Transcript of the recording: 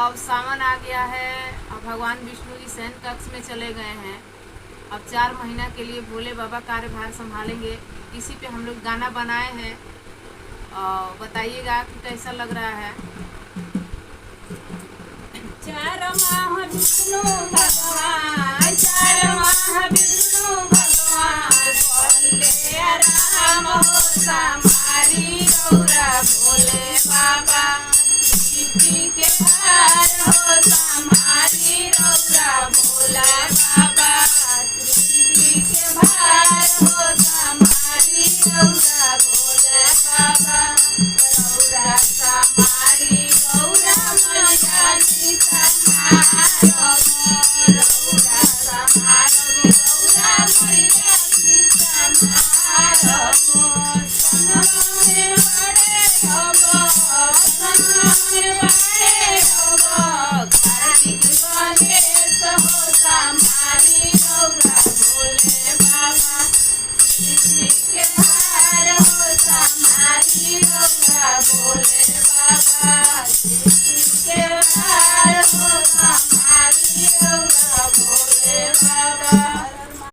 अब सावन आ गया है। अब भगवान विष्णु जी शयन कक्ष में चले गए हैं। अब 4 महीना के लिए भोले बाबा कार्यभार संभालेंगे। इसी पे हम लोग गाना बनाए हैं। बताइएगा कि कैसा लग रहा है। 4 माह विष्णु भगवान, 4 माह विष्णु भगवान, बोले राम हो समारी गौरा भोले बाबा।